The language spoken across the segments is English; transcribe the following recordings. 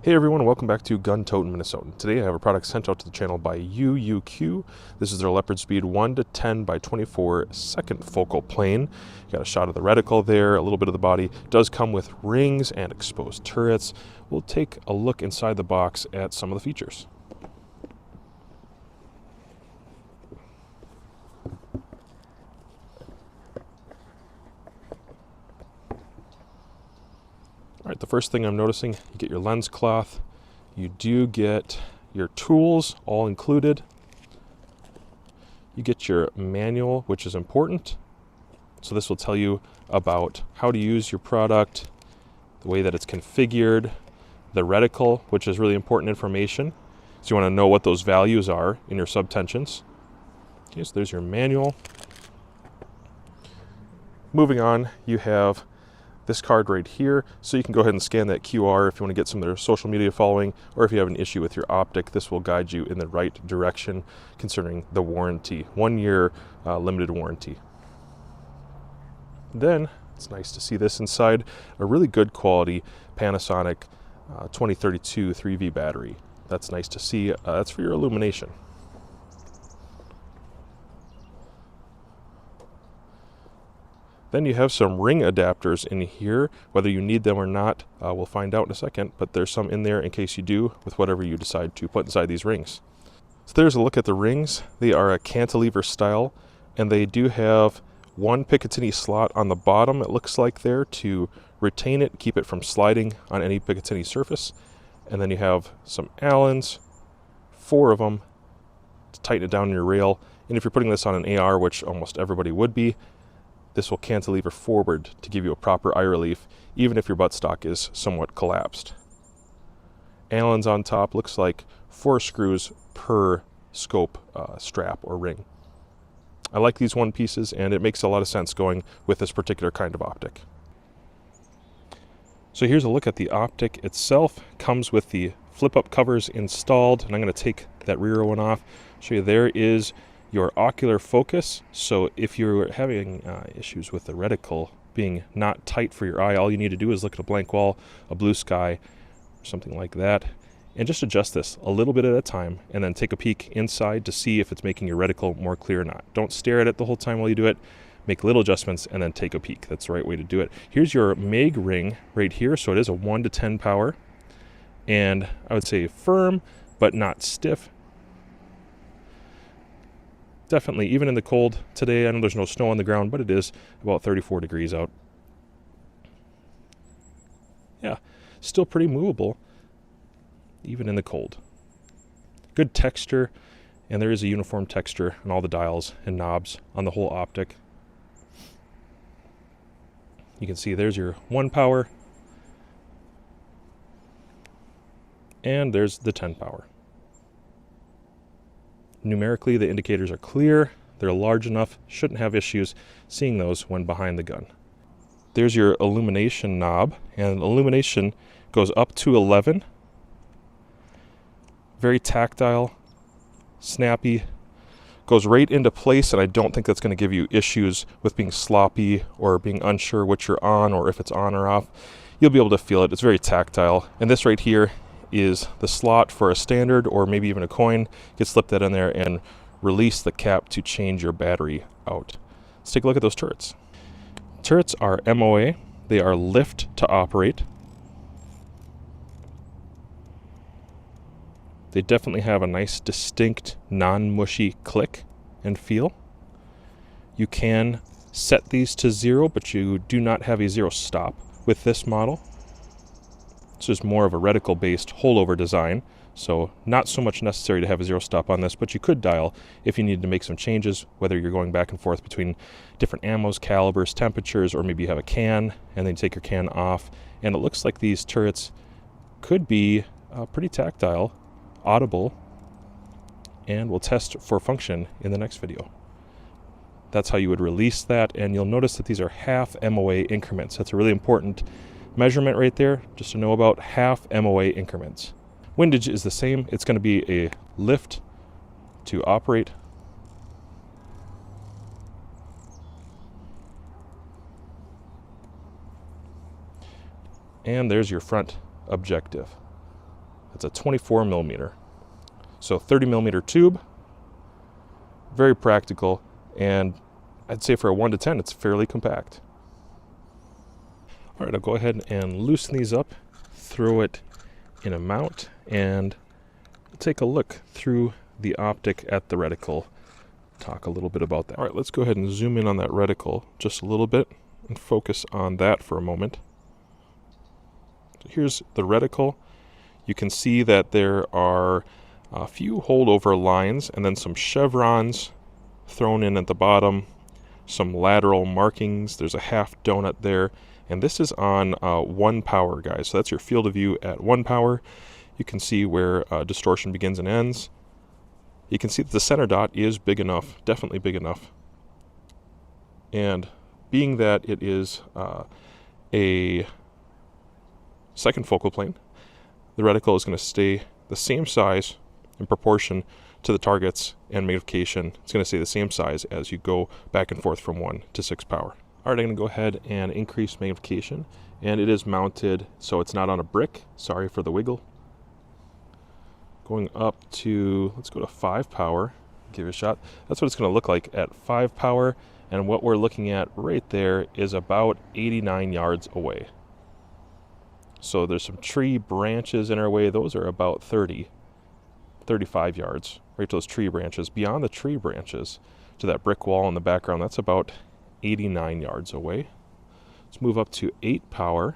Hey everyone, welcome back to Gun Totin' Minnesotan. Today I have a product sent out to the channel by UUQ. This is their Leopard speed 1 to 10 by 24 second focal plane. You got a shot of the reticle there, a little bit of the body. It does come with rings and exposed turrets. We'll take a look inside the box at some of the features. All right, the first thing I'm noticing, you get your lens cloth. You do get your tools all included. You get your manual, which is important. So this will tell you about how to use your product, the way that it's configured, the reticle, which is really important information. So you want to know what those values are in your subtensions. Okay, so there's your manual. Moving on, you have this card right here, so you can go ahead and scan that QR if you want to get some of their social media following, or if you have an issue with your optic. This will guide you in the right direction concerning the warranty, 1 year limited warranty. Then it's nice to see this inside, a really good quality Panasonic 2032 3V battery. That's nice to see. That's for your illumination. Then you have some ring adapters in here. Whether you need them or not, we'll find out in a second, but there's some in there in case you do, with whatever you decide to put inside these rings. So there's a look at the rings. They are a cantilever style, and they do have one Picatinny slot on the bottom, it looks like there, to retain it, keep it from sliding on any Picatinny surface. And then you have some Allens, 4 of them, to tighten it down in your rail. And if you're putting this on an AR, which almost everybody would be, this will cantilever forward to give you a proper eye relief, even if your buttstock is somewhat collapsed. Allen's on top, looks like 4 screws per scope strap or ring. I like these one pieces, and it makes a lot of sense going with this particular kind of optic. So here's a look at the optic itself. Comes with the flip-up covers installed, and I'm going to take that rear one off. Show you there is your ocular focus. So if you're having issues with the reticle being not tight for your eye, all you need to do is look at a blank wall, a blue sky, or something like that, and just adjust this a little bit at a time, and then take a peek inside to see if it's making your reticle more clear or not. Don't stare at it the whole time while you do it. Make little adjustments and then take a peek. That's the right way to do it. Here's your MAG ring right here. So it is a 1 to 10 power, and I would say firm but not stiff. Definitely, even in the cold today, I know there's no snow on the ground, but it is about 34 degrees out. Yeah, still pretty movable, even in the cold. Good texture, and there is a uniform texture on all the dials and knobs on the whole optic. You can see there's your 1 power, and there's the 10 power. Numerically, the indicators are clear, they're large enough, shouldn't have issues seeing those when behind the gun. There's your illumination knob, and illumination goes up to 11. Very tactile, snappy, goes right into place, and I don't think that's going to give you issues with being sloppy or being unsure what you're on or if it's on or off. You'll be able to feel it. It's very tactile. And this right here is the slot for a standard or maybe even a coin. You can slip that in there and release the cap to change your battery out. Let's take a look at those turrets. Turrets are MOA. They are lift to operate. They definitely have a nice distinct non-mushy click and feel. You can set these to 0, but you do not have a 0 stop with this model. This is more of a reticle-based holdover design, so not so much necessary to have a 0 stop on this, but you could dial if you needed to make some changes, whether you're going back and forth between different ammos, calibers, temperatures, or maybe you have a can, and then take your can off. And it looks like these turrets could be pretty tactile, audible, and we'll test for function in the next video. That's how you would release that, and you'll notice that these are half MOA increments. That's a really important measurement right there, just to know about half MOA increments. Windage is the same. It's going to be a lift to operate. And there's your front objective. It's a 24 millimeter. So 30 millimeter tube, very practical, and I'd say for a 1 to 10, it's fairly compact. All right, I'll go ahead and loosen these up, throw it in a mount, and take a look through the optic at the reticle. Talk a little bit about that. All right, let's go ahead and zoom in on that reticle just a little bit and focus on that for a moment. So here's the reticle. You can see that there are a few holdover lines and then some chevrons thrown in at the bottom, some lateral markings. There's a half donut there, and this is on 1 power, guys. So that's your field of view at 1 power. You can see where distortion begins and ends. You can see that the center dot is big enough, definitely big enough. And being that it is a second focal plane, the reticle is going to stay the same size in proportion to the targets and magnification. It's going to stay the same size as you go back and forth from 1 to 6 power. All right, I'm going to go ahead and increase magnification, and it is mounted so it's not on a brick. Sorry for the wiggle. Going up to, let's go to 5 power, give it a shot. That's what it's going to look like at 5 power, and what we're looking at right there is about 89 yards away. So there's some tree branches in our way. Those are about 35 yards, right to those tree branches. Beyond the tree branches to that brick wall in the background, that's about 89 yards away. Let's move up to 8 power.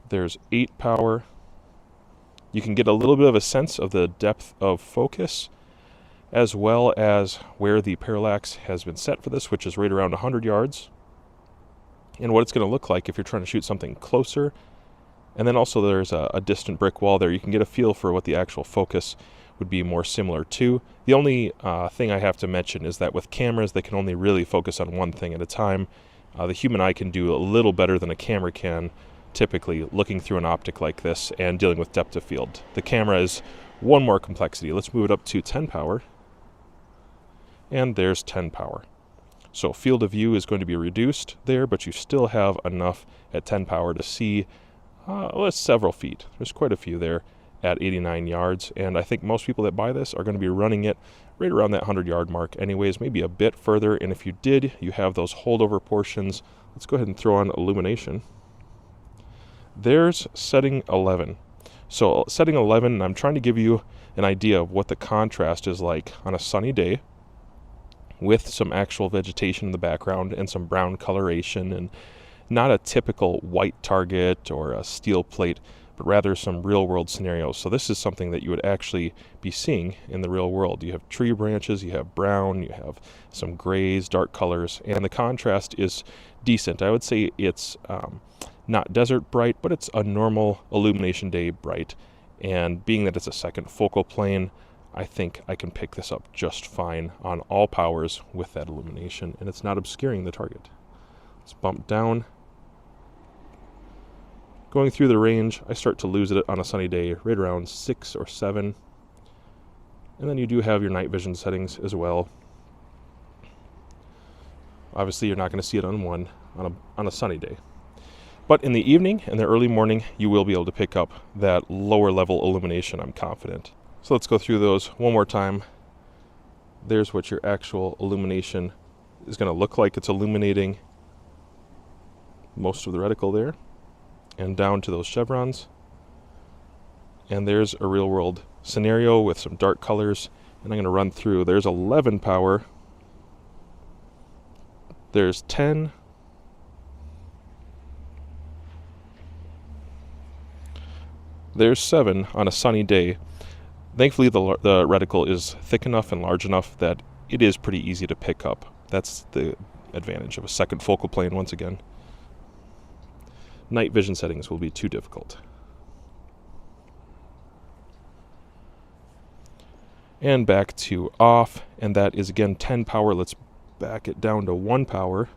There's 8 power. You can get a little bit of a sense of the depth of focus, as well as where the parallax has been set for this, which is right around 100 yards, and what it's going to look like if you're trying to shoot something closer. And then also there's a distant brick wall there. You can get a feel for what the actual focus would be more similar to. The only thing I have to mention is that with cameras, they can only really focus on one thing at a time. The human eye can do a little better than a camera can, typically looking through an optic like this and dealing with depth of field. The camera is one more complexity. Let's move it up to 10 power. And there's 10 power. So field of view is going to be reduced there, but you still have enough at 10 power to see several feet. There's quite a few there at 89 yards, and I think most people that buy this are going to be running it right around that 100-yard mark anyways, maybe a bit further. And if you did, you have those holdover portions. Let's go ahead and throw on illumination. There's setting 11. So setting 11, I'm trying to give you an idea of what the contrast is like on a sunny day with some actual vegetation in the background and some brown coloration, and not a typical white target or a steel plate, but rather some real world scenarios. So this is something that you would actually be seeing in the real world. You have tree branches, you have brown, you have some grays, dark colors, and the contrast is decent. I would say it's not desert bright, but it's a normal illumination day bright. And being that it's a second focal plane, I think I can pick this up just fine on all powers with that illumination, and it's not obscuring the target. Let's bump down. Going through the range, I start to lose it on a sunny day right around 6 or 7. And then you do have your night vision settings as well. Obviously, you're not going to see it on one on a sunny day. But in the evening and the early morning, you will be able to pick up that lower level illumination, I'm confident. So let's go through those one more time. There's what your actual illumination is going to look like. It's illuminating most of the reticle there, and down to those chevrons. And there's a real world scenario with some dark colors, and I'm going to run through. There's 11 power. There's 10. There's 7 on a sunny day. Thankfully, the reticle is thick enough and large enough that it is pretty easy to pick up. That's the advantage of a second focal plane once again. Night vision settings will be too difficult. And back to off, and that is again 10 power. Let's back it down to 1 power.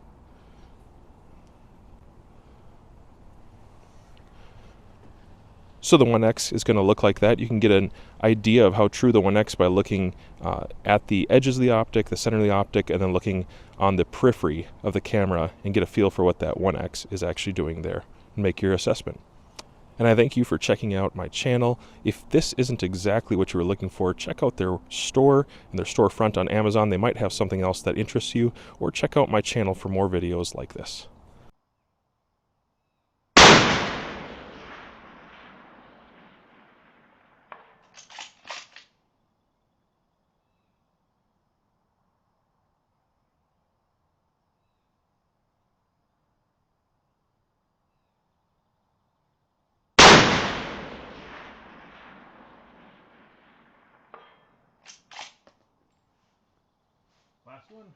So the 1X is going to look like that. You can get an idea of how true the 1X by looking at the edges of the optic, the center of the optic, and then looking on the periphery of the camera and get a feel for what that 1X is actually doing there and make your assessment. And I thank you for checking out my channel. If this isn't exactly what you were looking for, check out their store and their storefront on Amazon. They might have something else that interests you, or check out my channel for more videos like this. Last one.